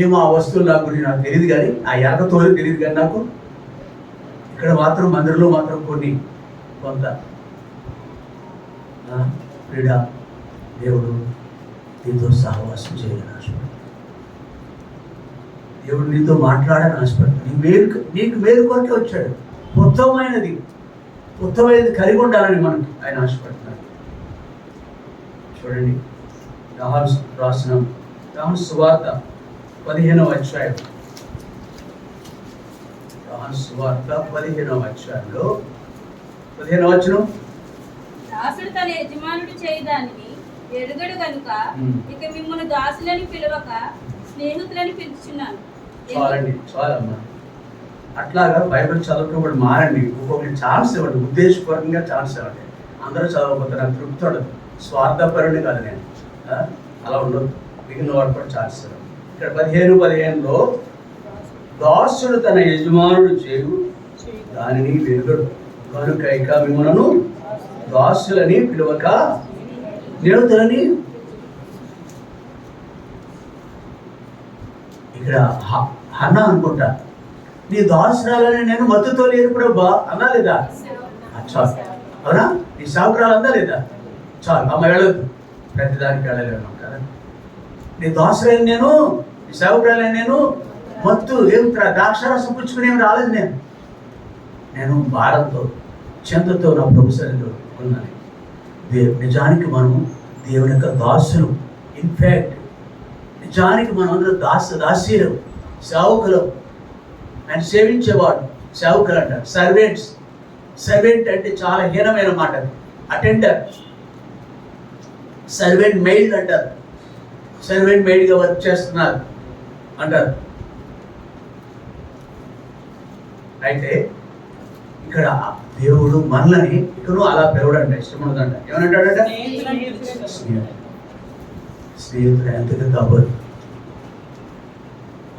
ఏమో ఆ వస్తువు నాకు గురించి నాకు తెలియదు, కానీ ఆ ఎర్రతోలు తెలియదు, కానీ నాకు ఇక్కడ మాత్రం మందిరంలో మాత్రం కొంత క్రీడ దేవుడు నీతో సహవాసం చేయాలని ఆశపడతాను. దేవుడు నీతో మాట్లాడాలని ఆశపడతాను. నీకు మేలు కొరకే వచ్చాడు. ఉత్తమమైనది కలిగి ఉండాలని మనకి ఆయన ఆశపడుతున్నాడు. చూడండి, యోహాను రాసిన యోహాను సువార్త 15వ అధ్యాయం. యోహాను సువార్త 15వ అధ్యాయంలో 15వ వచనం. దాసుడు తన యజమానుడు చేయదానిని ఎరుగడు గనుక ఇక మిమ్మల్ని దాసులని పిలవక స్నేహితులని పిలుచున్నాను. చాలమ్మా. అట్లాగా బైబిల్ చదువుకున్నప్పుడు మారండి. ఒక్కొక్కరికి ఛాన్స్ ఇవ్వండి, ఉద్దేశపూర్వకంగా ఛాన్స్ ఇవ్వండి. అందరూ చదవకపోతే నాకు తృప్తి ఉండదు. స్వార్థపరుని కాదు నేను, అలా ఉండదు. మిగిలిన వాడు కూడా ఛాన్స్ ఇవ్వండి. ఇక్కడ 15:15లో దాసుడు తన యజమానుడు చేయు దానిని వెలుగడు కనుక ఇక మిమ్మలను దాసులని పిలవక స్నేహితులని. ఇక్కడ అన్నా అనుకుంటా, నీ దాసురాలని నేను మత్తుతో లేను ప్రభా అన్నా లేదా? చాలు. అవునా? నీ సాకురాలు అందా లేదా? చాలు. అమ్మ వెళ్ళదు, ప్రతిదానికి వెళ్ళలేను కదా. నీ దాసురాలని నేను, నీ సాకురాలని నేను మత్తు ఏం ద్రాక్షారసం పుచ్చుకుని ఏమి రాలేదు. నేను భారంతో చింతతో నా ప్రొఫెసర్లో ఉన్నాను. నిజానికి మనం దేవుని యొక్క దాసులు. ఇన్ఫ్యాక్ట్ నిజానికి మనం అందరూ దాసీలు, సేవకులు. ఆయన సేవించేవాడు సేవకులు అంటారు. సర్వెంట్ అంటే చాలా హీనమైన మాట. అటెండర్, సర్వెంట్ మెయిడ్ అంటారు. సర్వెంట్ మెయిడ్గా వర్క్ చేస్తున్నారు అంటారు. అయితే ఇక్కడ దేవుడు మనల్ని ఇక్కడ అలా పిలవడంట, ఇష్టం ఉండదంట. ఏమనంటాడంట? స్నేహితుడు ఎంతగా కాబట్టి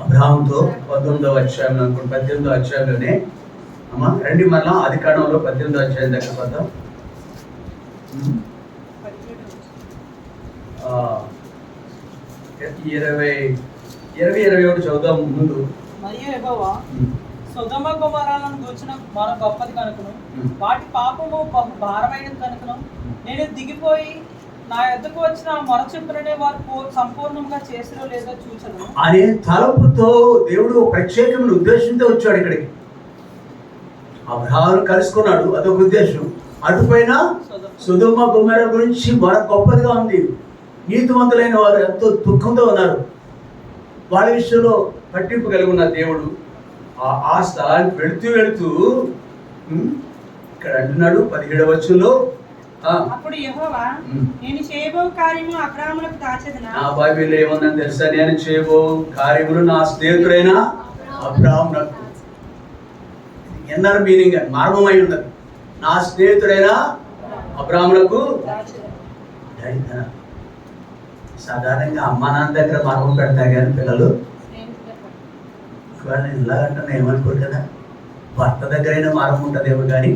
అబ్రహాముతో 19వ అధ్యాయంలో అనుకోండి, 18వ అధ్యాయంలోనే అమ్మా రండి మళ్ళా ఆదికాండంలో 18వ అధ్యాయం దగ్గర పద్దాం. 20-21 చదువుదాం ముందు. మరియు యెహోవా సొదొమ గొమొర్రాలను గూర్చిన మన గొప్పది కనుకను వాటి పాపము బహు భారమైనది కనుకను నేను దిగిపోయి నా యొద్దకు వచ్చిన మొర చెప్పులనే వారు సంపూర్ణంగా చేసిరో లేదో చూచను అనే తలంపుతో దేవుడు ప్రత్యేకమైన ఉద్దేశంతో వచ్చాడు ఇక్కడికి. అబ్రహామును కలుసుకున్నాడు, అదొక ఉద్దేశం. అటుపైన సొదొమ గొమొర్రా గురించి మన గొప్పదిగా ఉంది. నీతిమంతులైన వారు ఎంతో దుఃఖంతో ఉన్నారు. వాళ్ళ విషయంలో పట్టింపు కలిగి ఉన్న దేవుడు ఆ స్థలానికి వెళుతూ ఇక్కడ అంటున్నాడు 17వ వచనంలో, అప్పుడు యెహోవా నేను చేయబో కార్యము అబ్రాహామునకు దాచెదనా. నా బైబిల్లో ఏముందని తెలుసా? నేను చేయబో కార్యములు నా స్నేహితుడైన అబ్రాహామునకు. ఎన్నర్ మీనింగ్ అని మర్మమై ఉన్నది. నా స్నేహితుడైన అబ్రాహామునకు. సాధారణంగా అమ్మా నాన్న దగ్గర మర్మం పెడతారు కానీ పిల్లలు ఒకవేళ నేను ఇలాగంటే ఏమనుకోరు కదా. భర్త దగ్గరైనా మరం ఉంటుందేమో కానీ,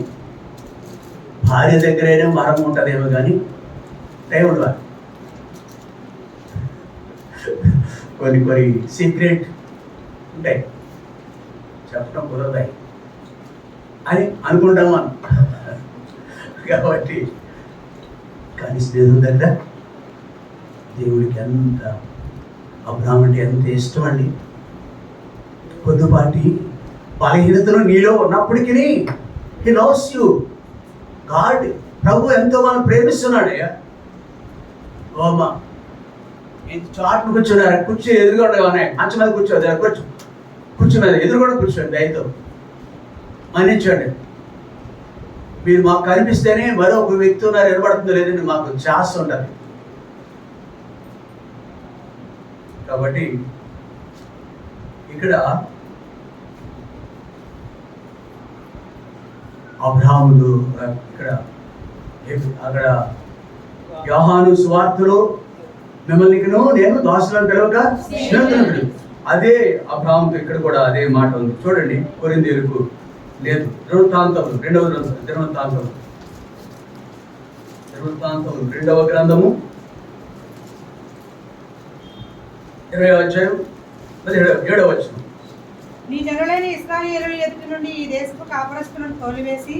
భార్య దగ్గరైనా మరం ఉంటుందేమో కానీ దేవుడు కొన్ని సీక్రెట్ ఉంటాయి, చెప్పడం కుదరదాయి అని అనుకుంటాం మనం. కాబట్టి కానీ స్నేహితుల దగ్గర దేవుడికి ఎంత, అబ్రహాము అంటే ఎంత ఇష్టం అండి. కొద్దిపాటి బలహీనతలు నీలో ఉన్నప్పటికీ హీ లవ్స్ యూ. గాడ్, ప్రభు ఎంతో మనం ప్రేమిస్తున్నాడు. ఓమా చాటును కూర్చున్నారు, కూర్చో ఎదురుగా ఉండగానే మంచం మీద కూర్చోదు, కూర్చో మీద ఎదురుగా కూర్చోండి, దయతో మన్నించండి. మీరు మాకు కనిపిస్తేనే మరో ఒక వ్యక్తి ఉన్నారు నిలబడుతుందో లేదండి మాకు ఛాన్స్ ఉండాలి. కాబట్టి ఇక్కడ అబ్రహాములు అక్కడ యోహాను సువార్తలో మిమ్మల్ని నేను దాసులను పిలవక స్నేహితులను పిలువ. అదే అబ్రహాముతో ఇక్కడ కూడా అదే మాట ఉంది. చూడండి, కొరింథీయులకు లేదు. దినవృత్తాంతములు 2వ గ్రంథము 20వ అధ్యాయం 17వ వచనం. నీ జనులైన ఇశ్రాయేలు ఎదుటి నుండి ఈ దేశపు కాపురస్తులను తోలివేసి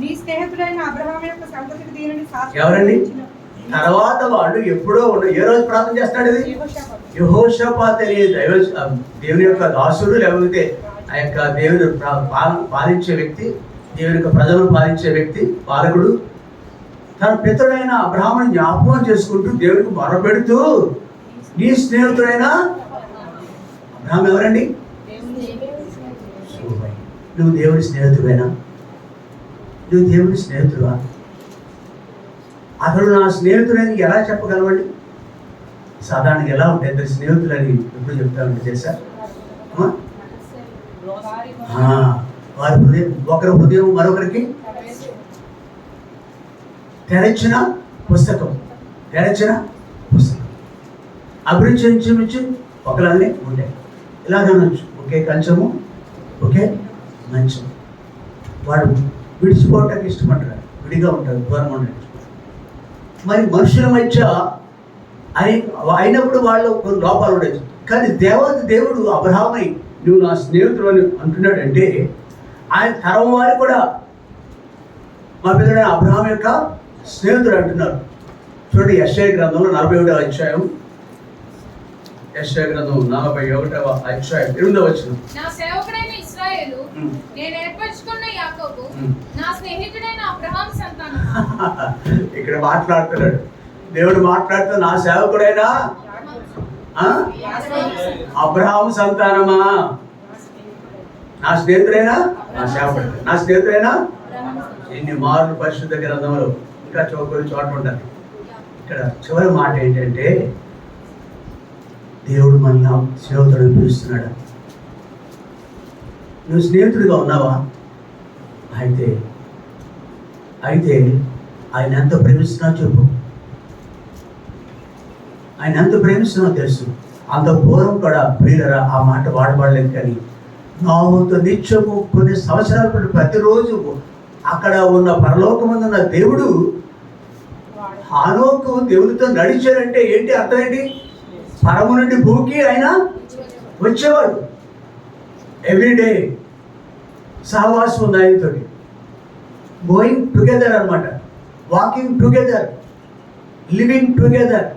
నీ స్నేహితుడైన అబ్రహాము యొక్క సంతతికి దీనిని ఎవరండి? తర్వాత వాళ్ళు ఎప్పుడో ఏ రోజు ప్రార్థన చేస్తాడు ఇది? యెహోషాపాతు అనే దేవుని యొక్క దాసుడు, లేకపోతే ఆ యొక్క దేవుని పాలించే వ్యక్తి, దేవుని యొక్క ప్రజలను పాలించే వ్యక్తి, పాలకుడు తన పితరుడైన అబ్రహాముని జ్ఞాపకం చేసుకుంటూ దేవుడికి మొరపెడుతూ, నీ స్నేహితుడైన అబ్రహాం ఎవరండి? నువ్వు దేవుడి స్నేహితుడైనా? నువ్వు దేవుడి స్నేహితుడువా? అతడు నా స్నేహితుడని ఎలా చెప్పగలవండి? సాధారణంగా ఎలా ఉంటాయి ఇద్దరు స్నేహితులని ఎప్పుడు చెప్తామంటే తెలుసా? వారి హృదయం, ఒకరి హృదయం మరొకరికి తెరచిన పుస్తకం, తెరచిన పుస్తకం. అభిరుచి నుంచి ఒకలానే ఉంటాయి. ఇలాగనొచ్చు, ఒకే కంచము ఒకే మంచం. వాడు విడిచిపోవటానికి ఇష్టపడ్డాడు, విడిగా ఉంటాడు, దూరంగా ఉంటాడు. మరి మనుషుల మధ్య అయినప్పుడు వాళ్ళు కొన్ని లోపాలు ఉండొచ్చు. కానీ దేవుడు అబ్రహామై నువ్వు నా స్నేహితుడు అని అంటున్నాడంటే, ఆయన తరం వారు కూడా మా పిల్లడైన అబ్రహాం యొక్క స్నేహితుడు అంటున్నారు. చూడండి, యెషయా గ్రంథంలో 41వ అధ్యాయం, యెషయా గ్రంథం 41వ అధ్యాయం 8వ వచనం. నా సేవకుడైన ఇశ్రాయేలు, నేను ఏర్పరచుకున్న యాకోబు, నా స్నేహితుడైన అబ్రహాం సంతానం. ఇక్కడ మాట్లాడుతున్నాడు దేవుడు, మాట్లాడుతూ నా సేవకుడైన అబ్రహాము సంతానమా, నా స్నేహితుడైనా, నా సేవకుడు, నా స్నేహితుడైనా. ఎన్ని మార్లు పరిశుద్ధ గ్రంథంలో ఇంకా కొన్ని చోట్ల ఉంటారు. ఇక్కడ చివరి మాట ఏంటంటే, దేవుడు మన స్నేహితుడు పిలుస్తున్నాడు. నువ్వు స్నేహితుడిగా ఉన్నావా? అయితే ఆయన ఎంత ప్రేమిస్తున్నావు చెప్పు. ఆయన ఎంత ప్రేమిస్తున్నావు తెలుసు. అంత పూర్వం కూడా ప్రియులరా ఆ మాట వాడబడలేదు. కానీ నాతో నిత్యము కొన్ని సంవత్సరాల పాటు ప్రతిరోజు అక్కడ ఉన్న పరలోకమందున్న దేవుడు, హానోకు దేవుడితో నడిచాడంటే ఏంటి అర్థం ఏంటి? పరము నుండి భూకి ఆయన వచ్చేవాడు. ఎవ్రీడే సహవాసం ఉంది ఆయనతో, గోయింగ్ టుగెదర్ అనమాట, వాకింగ్ టుగెదర్, లివింగ్ టుగెదర్.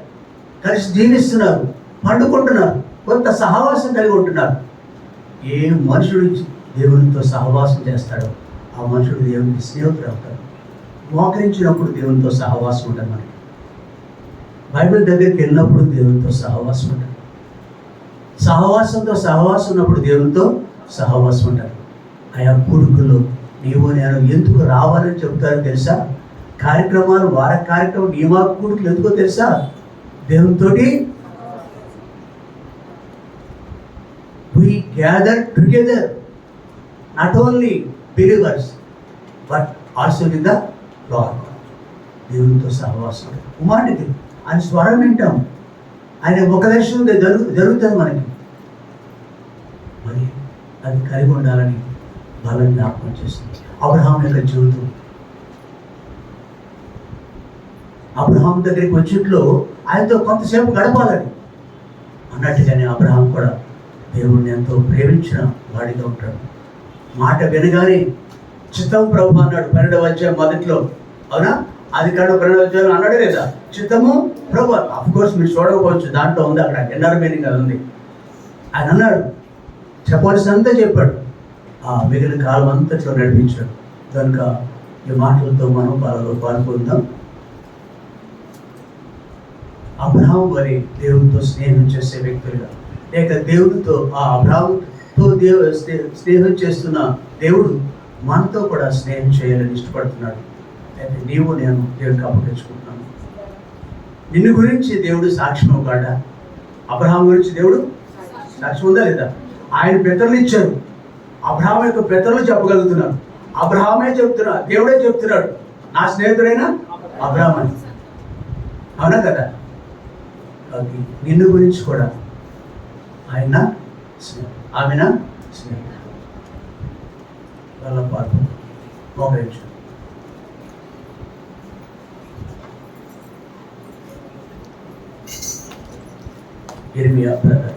కలిసి జీవిస్తున్నారు, పండుకుంటున్నారు, కొంత సహవాసం కలిగి ఉంటున్నారు. ఏ మనుషుడు దేవునితో సహవాసం చేస్తాడో ఆ మనుషుడు దేవునికి స్నేహితుడు అవుతాడు. మోకరించినప్పుడు దేవునితో సహవాసం ఉంటుంది. మనకి బైబిల్ దగ్గరికి వెళ్ళినప్పుడు దేవునితో సహవాసం ఉంటుంది. సహవాసం ఉన్నప్పుడు దేవునితో సహవాసం ఉంటారు. ఆయా కూడుకుల్లో నీవు నేను ఎందుకు రావాలని చెప్తారో తెలుసా? కార్యక్రమాలు, వార కార్యక్రమం, నియమా కూడుకులు ఎందుకో తెలుసా? దేవునితో we gather together, not only believers but also with the Lord. దేవునితో సహవాసం ఉమానికి ఆయన స్వరం వింటాం, ఆయన ఒక దర్శనం జరుగుతుంది మనకి. మరి అది కలిగి ఉండాలని బలం జ్ఞాపకం చేస్తుంది. అబ్రహాం యొక్క జీవితం, అబ్రహాం దగ్గరికి వచ్చిట్లో ఆయనతో కొంతసేపు గడపాలని అన్నట్టుగానే అబ్రహాం కూడా దేవుడిని ఎంతో ప్రేమించిన వాడిగా ఉంటాడు. మాట వినగానే చిత్తం ప్రభు అన్నాడు 12వ అధ్యాయం మొదట్లో. అవునా? అది కాదు 12వ అధ్యాయం అన్నాడే లేదా? చిత్తము ప్రభు. అఫ్ కోర్స్ మీరు చూడకపోవచ్చు, దాంట్లో ఉంది, అక్కడ ఎన్నర్ మీనింగ్ అది ఉంది. ఆయన అన్నాడు, చెప్పవలసినంతా చెప్పాడు, ఆ మిగిలిన కాలం అంతట్లో నడిపించాడు. కనుక ఈ మాటలతో మనం పాల్గొందాం. అబ్రహాం మరి దేవునితో స్నేహం చేసే వ్యక్తులుగా, లేక దేవునితో ఆ అబ్రహాంతో స్నేహం చేస్తున్న దేవుడు మనతో కూడా స్నేహం చేయాలని ఇష్టపడుతున్నాడు. అయితే నీవు నేను దేవునికి అప్పగించుకుంటున్నాను. నిన్ను గురించి దేవుడు సాక్ష్యం కాడా? అబ్రహాం గురించి దేవుడు సాక్ష్యం ఉందా లేదా? ఆయన పితరులు ఇచ్చారు, అబ్రహాం యొక్క పితరులు చెప్పగలుగుతున్నారు. అబ్రహామే చెప్తున్నాడు, దేవుడే చెప్తున్నాడు నా స్నేహితుడైన అబ్రహాం అని. అవునా కదా? నిన్ను గురించి కూడా ఆయన ఆమెన స్నేహితుడు. వాళ్ళ పాటు మోకరించు. ఇర్మియా బ్రదర్.